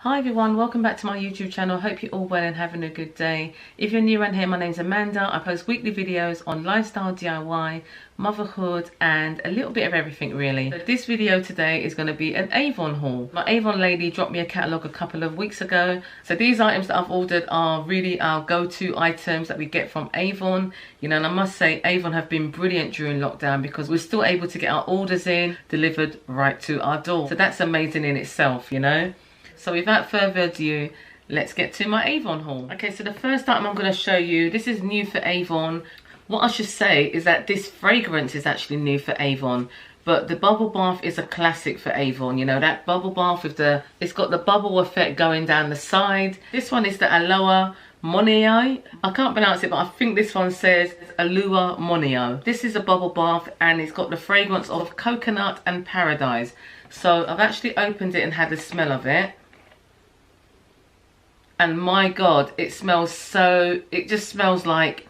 Hi everyone, welcome back to my YouTube channel. Hope you're all well and having a good day. If you're new around here, my name's Amanda. I post weekly videos on lifestyle, DIY, motherhood and a little bit of everything really. So this video today is going to be an Avon haul. My Avon lady dropped me a catalogue a couple of weeks ago. So these items that I've ordered are really our go-to items that we get from Avon. You know, and I must say Avon have been brilliant during lockdown because we're still able to get our orders in, delivered right to our door. So that's amazing in itself, you know. So without further ado, let's get to my Avon haul. Okay, so the first item I'm going to show you, this is new for Avon. What I should say is that this fragrance is actually new for Avon, but the bubble bath is a classic for Avon. You know, that bubble bath with it's got the bubble effect going down the side. This one is the Aloha Monio. I can't pronounce it, but I think this one says Aloha Monio. This is a bubble bath and it's got the fragrance of coconut and paradise. So I've actually opened it and had a smell of it. And my God, it smells so, it just smells like,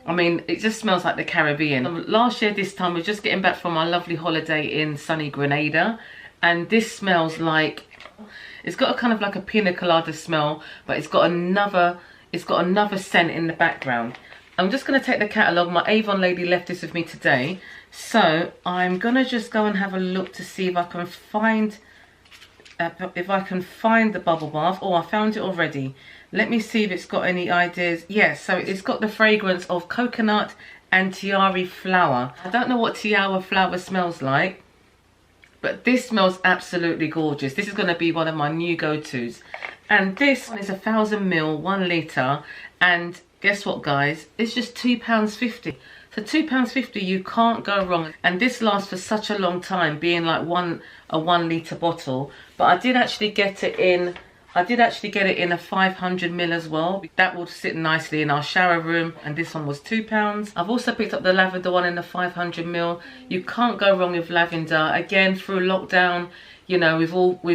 I mean, it just smells like the Caribbean. Last year, this time, we're just getting back from our lovely holiday in sunny Grenada. And this smells like, it's got a kind of like a pina colada smell, but it's got another scent in the background. I'm just going to take the catalogue. My Avon lady left this with me today. So I'm going to just go and have a look to see if I can find the bubble bath. Oh, I found it already. Let me see if it's got any ideas. Yes, so it's got the fragrance of coconut and tiara flower. I don't know what tiara flower smells like, but this smells absolutely gorgeous. This is going to be one of my new go-tos. And this one is 1000 ml, 1 litre. And guess what, guys? It's just £2.50. So £2.50, you can't go wrong. And this lasts for such a long time, being like a 1 litre bottle. But I did actually get it in a 500 ml as well. That will sit nicely in our shower room. And this one was £2. I've also picked up the lavender one in the 500 ml. You can't go wrong with lavender. Again, through lockdown, you know, we've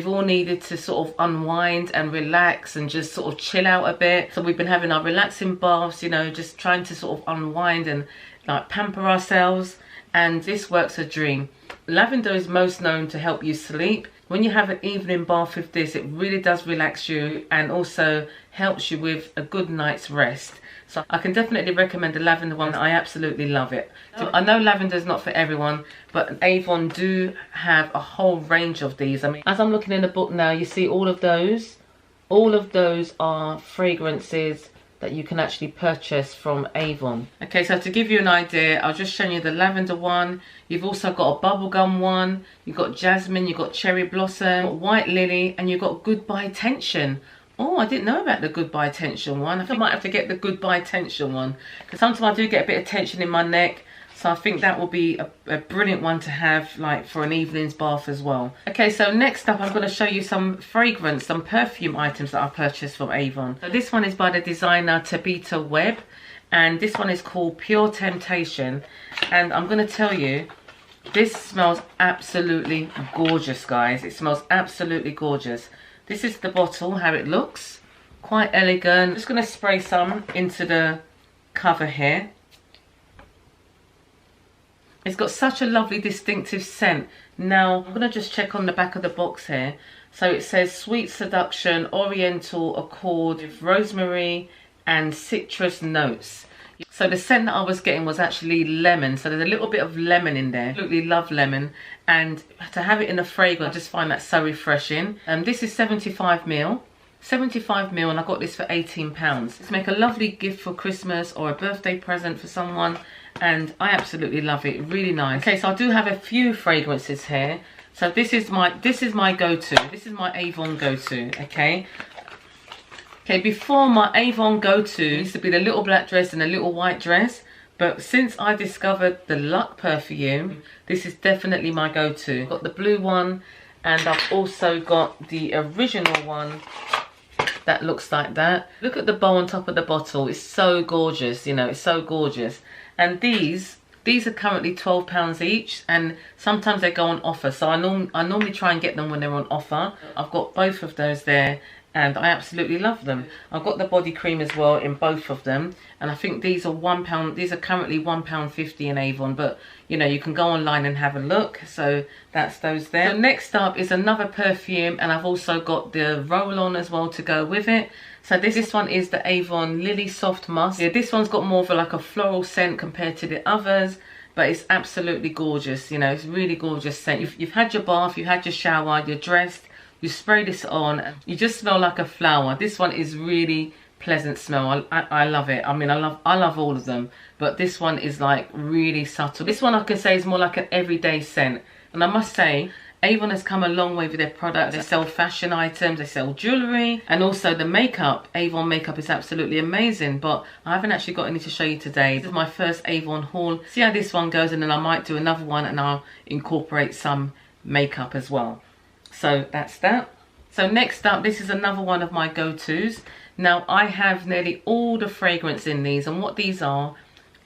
all needed to sort of unwind and relax and just sort of chill out a bit. So we've been having our relaxing baths, you know, just trying to sort of unwind and like pamper ourselves, and this works a dream. Lavender is most known to help you sleep. When you have an evening bath with this, it really does relax you and also helps you with a good night's rest. So I can definitely recommend the lavender one. I absolutely love it. So I know lavender is not for everyone, but Avon do have a whole range of these. I mean, as I'm looking in the book now, you see all of those are fragrances that you can actually purchase from Avon. Okay, so to give you an idea, I'll just show you the lavender one. You've also got a bubblegum one, you've got jasmine, you've got cherry blossom, you've got white lily, and you've got goodbye tension. Oh, I didn't know about the goodbye tension one. I think I might have to get the goodbye tension one, because sometimes I do get a bit of tension in my neck. So I think that will be a brilliant one to have like for an evening's bath as well. Okay, so next up I'm going to show you some fragrance, some perfume items that I purchased from Avon. So this one is by the designer Tabitha Webb, and this one is called Pure Temptation. And I'm going to tell you, this smells absolutely gorgeous, guys. It smells absolutely gorgeous. This is the bottle, how it looks. Quite elegant. I'm just going to spray some into the cover here. It's got such a lovely distinctive scent. Now, I'm going to just check on the back of the box here. So it says Sweet Seduction, Oriental Accord with rosemary and citrus notes. So the scent that I was getting was actually lemon. So there's a little bit of lemon in there. Absolutely love lemon. And to have it in a fragrance, I just find that so refreshing. This is 75 ml. 75 ml, and I got this for £18. Let's make a lovely gift for Christmas or a birthday present for someone, and I absolutely love it. Really nice. Okay, so I do have a few fragrances here. So this is my go-to. This is my Avon go-to. Okay, before my Avon go-to used to be the little black dress and the little white dress, but since I discovered the Luck perfume, this is definitely my go-to. Got the blue one, and I've also got the original one that looks like that. Look at the bow on top of the bottle. It's so gorgeous, you know, it's so gorgeous. And these are currently £12 each, and sometimes they go on offer. So I normally try and get them when they're on offer. I've got both of those there, and I absolutely love them. I've got the body cream as well in both of them, and I think these are £1. These are currently £1.50 in Avon, but you know, you can go online and have a look. So that's those there. So next up is another perfume, and I've also got the roll-on as well to go with it. So this one is the Avon Lily Soft Musk. Yeah, this one's got more of like a floral scent compared to the others, but it's absolutely gorgeous. You know, it's really gorgeous scent. You've had your bath, you've had your shower, you're dressed, you spray this on, you just smell like a flower. This one is really pleasant smell. I love it. I mean, I love all of them, but this one is like really subtle. This one I can say is more like an everyday scent, and I must say Avon has come a long way with their products. They sell fashion items, they sell jewellery, and also the makeup. Avon makeup is absolutely amazing, but I haven't actually got any to show you today. This is my first Avon haul. See how this one goes, and then I might do another one and I'll incorporate some makeup as well. So that's that. So next up, this is another one of my go-tos. Now I have nearly all the fragrance in these, and what these are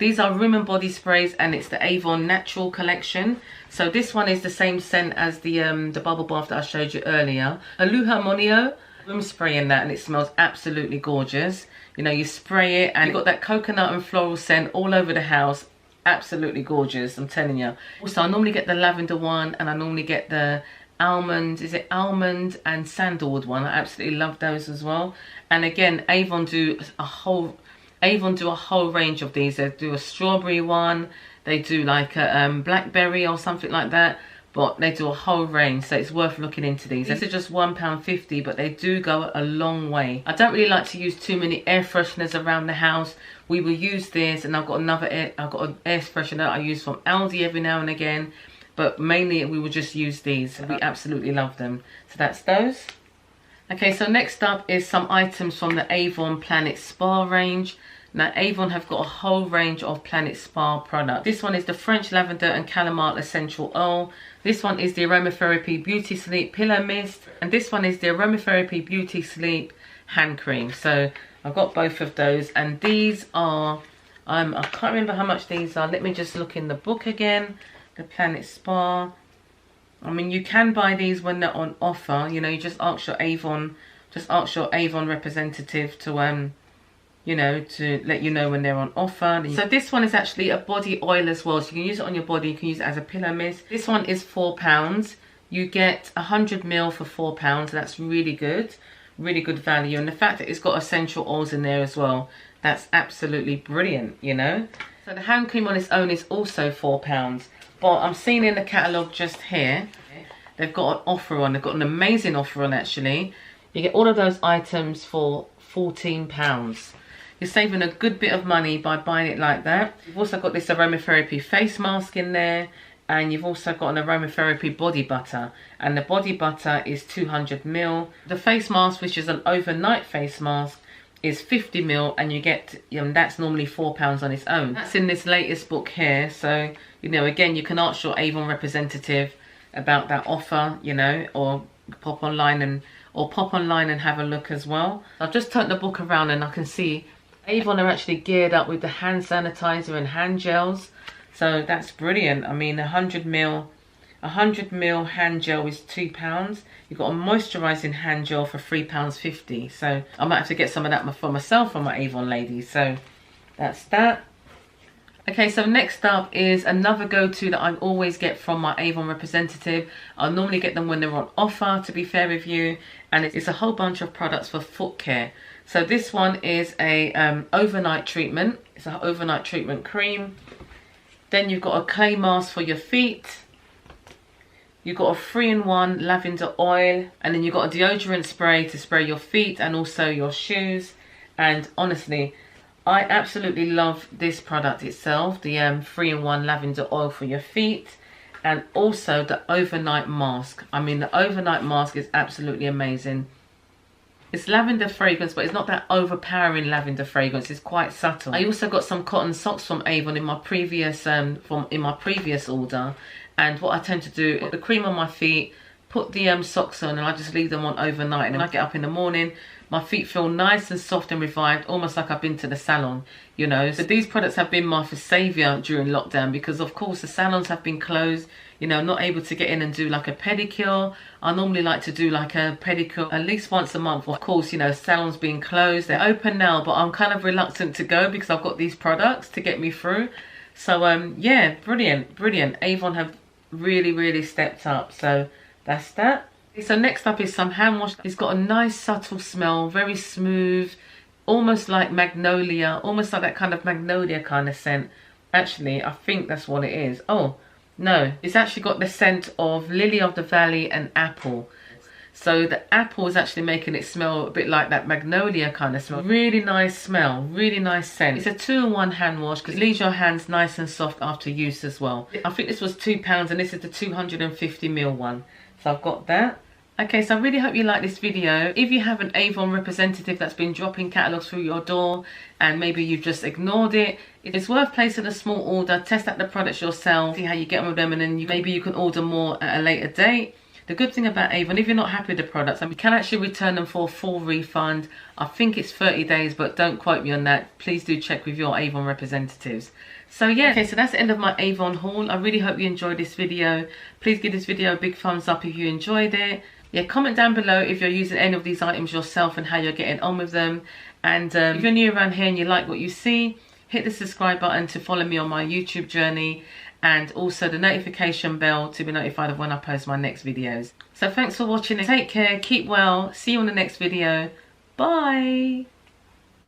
room and body sprays, and it's the Avon Natural collection. So this one is the same scent as the bubble bath that I showed you earlier. Aluha Monio room spray in that, and it smells absolutely gorgeous. You know, you spray it and you've got that coconut and floral scent all over the house. Absolutely gorgeous, I'm telling you. Also, I normally get the lavender one, and I normally get the almond, is it almond and sandalwood one. I absolutely love those as well. And again, Avon do a whole range of these. They do a strawberry one, they do like a blackberry or something like that, but they do a whole range, so it's worth looking into these. These are just £1.50, but they do go a long way. I don't really like to use too many air fresheners around the house. We will use this, and I've got an air freshener I use from Aldi every now and again, but mainly we will just use these. We absolutely love them. So that's those. Okay, so next up is some items from the Avon Planet Spa range. Now Avon have got a whole range of Planet Spa products. This one is the French Lavender and Chamomile Essential Oil. This one is the Aromatherapy Beauty Sleep Pillow Mist. And this one is the Aromatherapy Beauty Sleep Hand Cream. So I've got both of those. And these are, I can't remember how much these are. Let me just look in the book again. The Planet Spa. I mean, you can buy these when they're on offer. You know, you just ask your Avon representative to you know, to let you know when they're on offer. So this one is actually a body oil as well, so you can use it on your body, you can use it as a pillow mist. This one is £4. You get 100ml for £4. That's really good value, and the fact that it's got essential oils in there as well, that's absolutely brilliant, you know. So the hand cream on its own is also £4, but I'm seeing in the catalogue just here they've got an offer on. They've got an amazing offer on, actually. You get all of those items for £14. You're saving a good bit of money by buying it like that. You've also got this aromatherapy face mask in there, and you've also got an aromatherapy body butter, and the body butter is 200ml. The face mask, which is an overnight face mask, is 50ml, and you get, you know, that's normally £4 on its own. That's in this latest book here. So, you know, again, you can ask your Avon representative about that offer, you know, or pop online and have a look as well. I've just turned the book around and I can see Avon are actually geared up with the hand sanitizer and hand gels, so that's brilliant. I mean, 100ml hand gel is £2. You've got a moisturising hand gel for £3.50. So I might have to get some of that for myself and my Avon ladies. So that's that. Okay, so next up is another go-to that I always get from my Avon representative. I normally get them when they're on offer, to be fair with you, and it's a whole bunch of products for foot care. So this one is a overnight treatment. It's an overnight treatment cream. Then you've got a clay mask for your feet. You've got a 3-in-1 lavender oil, and then you've got a deodorant spray to spray your feet and also your shoes. And honestly, I absolutely love this product itself, the 3-in-1 lavender oil for your feet, and also the overnight mask. I mean, the overnight mask is absolutely amazing. It's lavender fragrance, but it's not that overpowering lavender fragrance. It's quite subtle. I also got some cotton socks from Avon in my previous order, and what I tend to do is put the cream on my feet, put the socks on, and I just leave them on overnight. And when I get up in the morning, my feet feel nice and soft and revived, almost like I've been to the salon, you know. So these products have been my saviour during lockdown, because of course the salons have been closed. you know, I'm not able to get in and do like a pedicure. I normally like to do like a pedicure at least once a month. Of course, you know, salons being closed, they're open now, but I'm kind of reluctant to go because I've got these products to get me through. So yeah, brilliant. Avon have really stepped up. So that's that. So next up is some hand wash. It's got a nice subtle smell, very smooth, almost like magnolia, almost like that kind of magnolia kind of scent. Actually, I think that's what it is. Oh no, it's actually got the scent of lily of the valley and apple. So the apple is actually making it smell a bit like that magnolia kind of smell. Really nice smell, really nice scent. It's a 2-in-1 hand wash because it leaves your hands nice and soft after use as well. I think this was £2 and this is the 250ml one. So I've got that. Okay, so I really hope you like this video. If you have an Avon representative that's been dropping catalogues through your door and maybe you've just ignored it, it's worth placing a small order, test out the products yourself, see how you get on with them, and then maybe you can order more at a later date. The good thing about Avon, if you're not happy with the products, you can actually return them for a full refund. I think it's 30 days, but don't quote me on that. Please do check with your Avon representatives. So yeah, okay, so that's the end of my Avon haul. I really hope you enjoyed this video. Please give this video a big thumbs up if you enjoyed it. Yeah, comment down below if you're using any of these items yourself and how you're getting on with them. And if you're new around here and you like what you see, hit the subscribe button to follow me on my YouTube journey, and also the notification bell to be notified of when I post my next videos. So thanks for watching. Take care, keep well, see you on the next video. Bye.